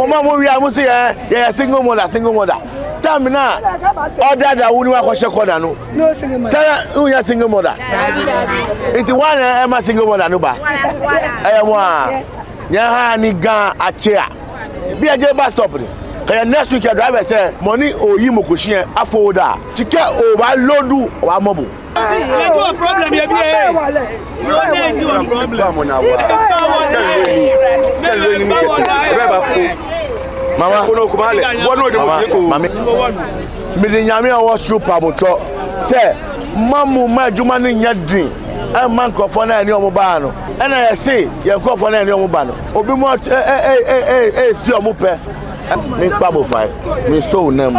Mama mo wi amusi eh single mother. Time na order that woni wa kwhye koda no. No single mother. Say unya single mother. It one am single mother no ba. Mo a. Nya ha ni gan ache a. Bi aje bus stop ni. Kaya next week your driver say money oyi mokohie afoda. Chike o ba lodu o ba mobu. You do a problem here be. You don't do a problem. Mama, me nyame a wo suru pamoto say mamu ma adwuma no nya din e man krofo na ani omo ba no e na ye say ye krofo na ani omo ba no obi mo si omo pe me pabo fai me so nam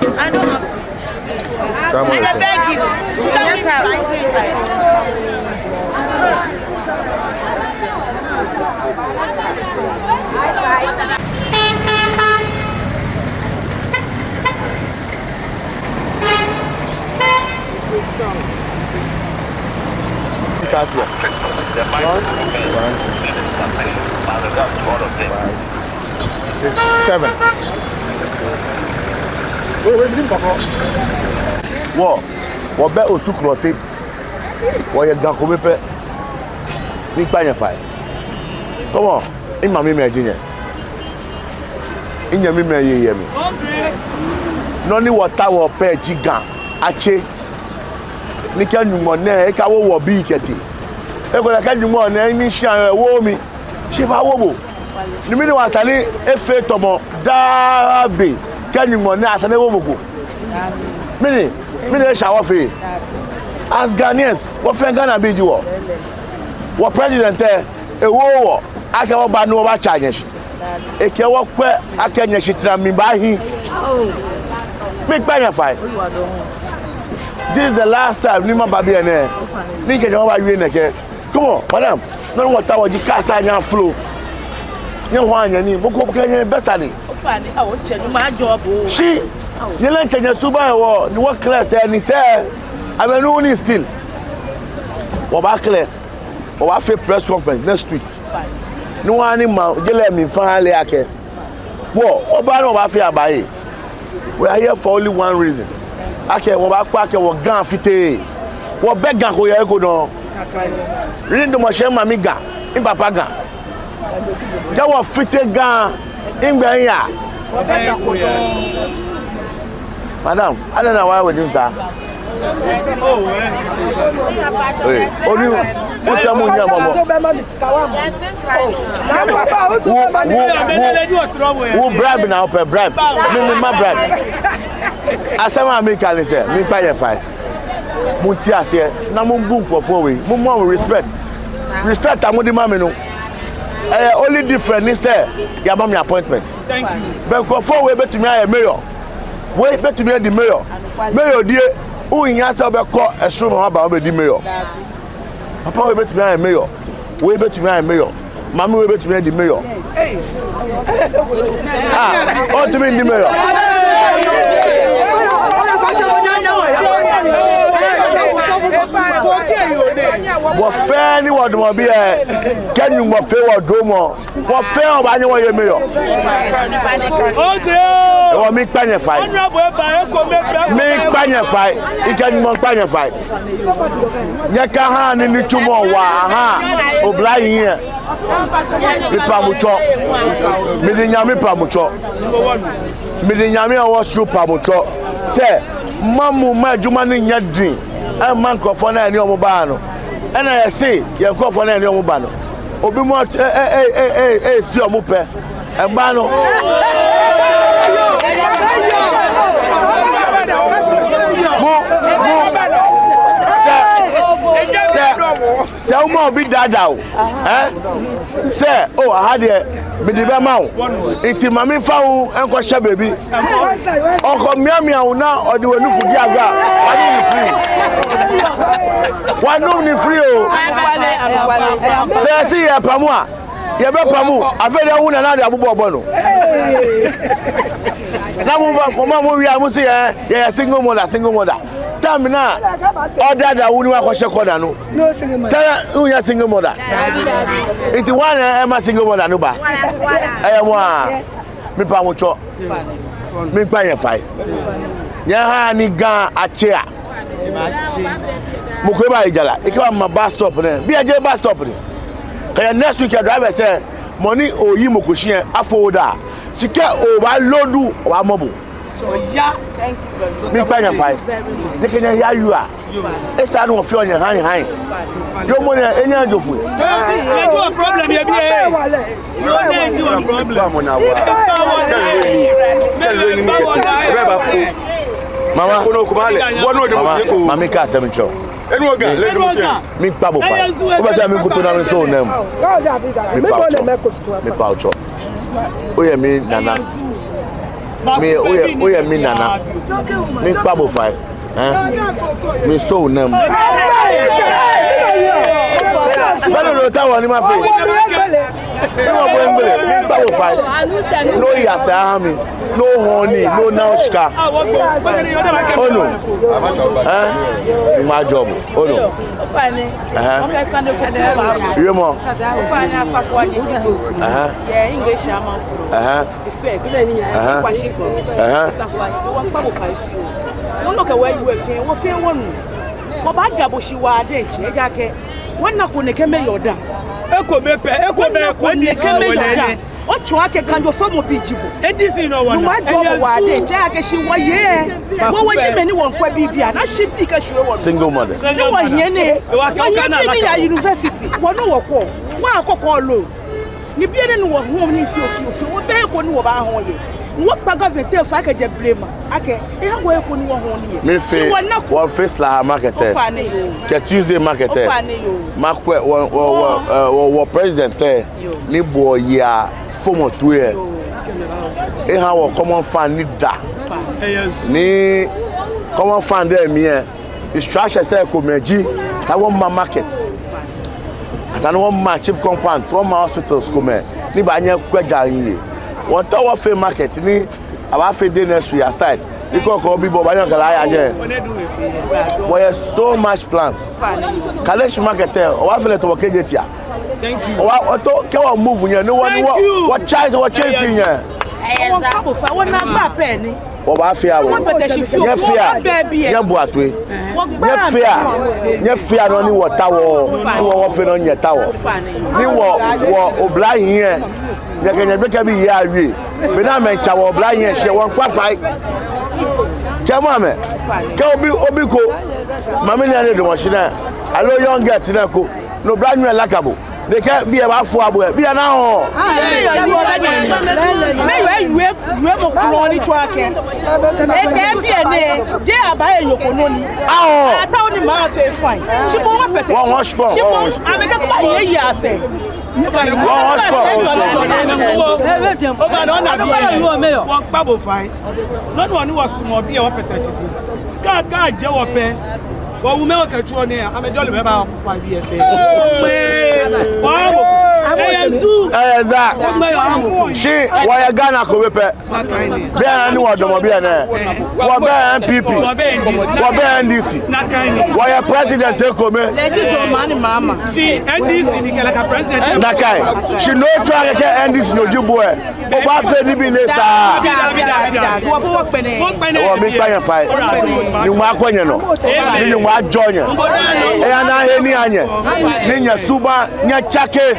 I don't have to. I beg you. Seven. Wo be osukrote wo ye gan ko mepe ni pa yan fai come on in mami me jinye inya mi me ye mi no ni water wo pe jigan ache ni ka nyumo na e ka wo bi kete e ko la ka nyumo na ni shan wo mi se ba wo bo ni mi ni wa sani efe tomo dabe ka nyumo na asane wo bogo mini shower fe as Ghanaians what friend Ghana be you what president e wo aka wo ba no ba charge shi e ke wo pe aka nya shi tra mi ba hi me pa nya fai this is the last time ni ma ba bi ene ni ke jo ba wi ne ke come on madam no water wo ji kasa nya flow nya ho anya ni mo ko ke nya better ni O fa ni a wo che ni ma job o. She you learn Kenya Suba or the work class and he said, I mean, only still. What clear? Or I press conference next week. No one in my let me finally. Whoa, Obano Wafia by we are here for only one reason. Okay, what back or gun fit. What beggar who you go down? Reading the machine, Mamiga in Papaga. That was fitted gun in Benya. Madam, I don't know why we do that. Only what's your money, who bribe now? Bribe. Me my bribe. I say, I'm making it. Me pay your fine. Mutia say, na mo book for 4 weeks. Mo more respect. Respect. I'm with the mammy no. Only different is say, you have my appointment. Thank you. But for 4 weeks, to me, I am mayor. Wait, bet to be the mayor. Mayor, dear, who in answer about call a stream about the mayor. Papa, we bet to be a mayor. We bet to be a mayor. Mammy, we bet to be the mayor. Oh, to be the mayor. What fair ni what mo be can you mo fair what do mo what fair oba ni wo ye mayor okay o mi pa yen fai mi pa yen fai I can mo pa yen fai nya ka ha ni tumo wa ha obla yin mi pa mu cho mi di nyame pa mu cho mi di nyame a wo suru pa mu cho se mamu ma adwuma ni nya din e man krofo na ani omo ba no e na ye say ye krofo na ani omo ba no obi mo si omo pe e ba no se o mo bi dada o say oh I had me di be ma wo enti ma me fa wo enko hye baby onko miamia wo na ode wanu fudi agba wanu ni free o se ya pamu a ye be pamu afede hu na de abobo no na mo wi amu se ye single mother time na order da wuni wa ko hye koda no say you single mother it one am single mother no ba mo a me pa mo cho me pa ye fai ya ha ni gan ache a mo ko ba ijala e ka ma bus stop ne bi aje bus stop ne ka next week driver say money oyi mo ko hie afoda chike o ba lodu o ba mobu yeah, thank you very much. Me pay 5. They can hear you are. It's I don't feel your hand. Your money, any other food. You do a problem, you be a problem. Mama, Mama, can't say me cho. Me pabo five. What about me go to na so nem? Me pouch. Oh yeah, me nana. Me oye me nana me pabo five me so nam bado no tawo ni ma fe no bo ngbele pabo five no yasa me no honey no naushka oh no my job oh no Fine. Okay, fine. You more Fine, yeah, English am the first. Don't look at where you were feeling. What fear one? What bad double she was dead? One knock when they came in your dam. Echo me, when they came in your dam. What you can do from a beach? And this is no one. My job was Jack, she was yeah. What would you anyone quite be? And I should because she was single mother. No one here. University. One no walk. One call low. You be in what home you feel. What back on you about home? What government tell if I can just blame? Okay, how will you home? Me say one face la market. Tuesday market. Market or president ni boy ya former 2 years. E how common fan need da. Ni common fan there me structure say ko meji that one market. That one ma cheap compounds, one ma hospitals come ni ba nya kwaja yin. What our fair market ni about fair day next week aside. Because we have so much plans. Kalesh market or feel to work it here. Thank you. Or move here. No one what choice what chasing here. Or I fear. You fear only what tower. You are on your tower. You were obliged here. You can make me here. But I make our blind here. She won't qualify. Come on, man. Obiko. Mammy, I need the machine. I know young girls in a cook. No blind men likable. They can't be about 4 hours. Be an hour. Well, we make a control here. I'm a jolly member of my BFA. She, why a Ghana could be there? What do be an what MPP? What NDC? Why a president take me? Mama. She NDC like a president. Nakai. She no try to get NDC no boy. But what said he be this? What make by a fight? You mark when you know. You mark join you. And I any anya. Ninya suba nya chake.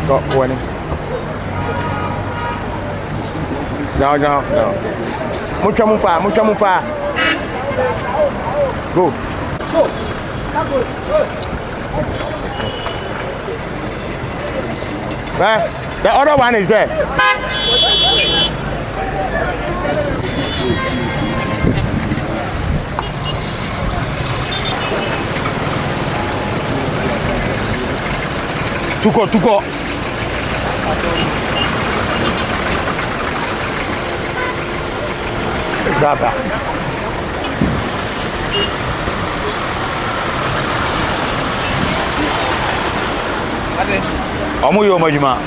Got winning. No. Mucha mufa. Go. The other one is there. Tuko. Data. Omo yo majuma.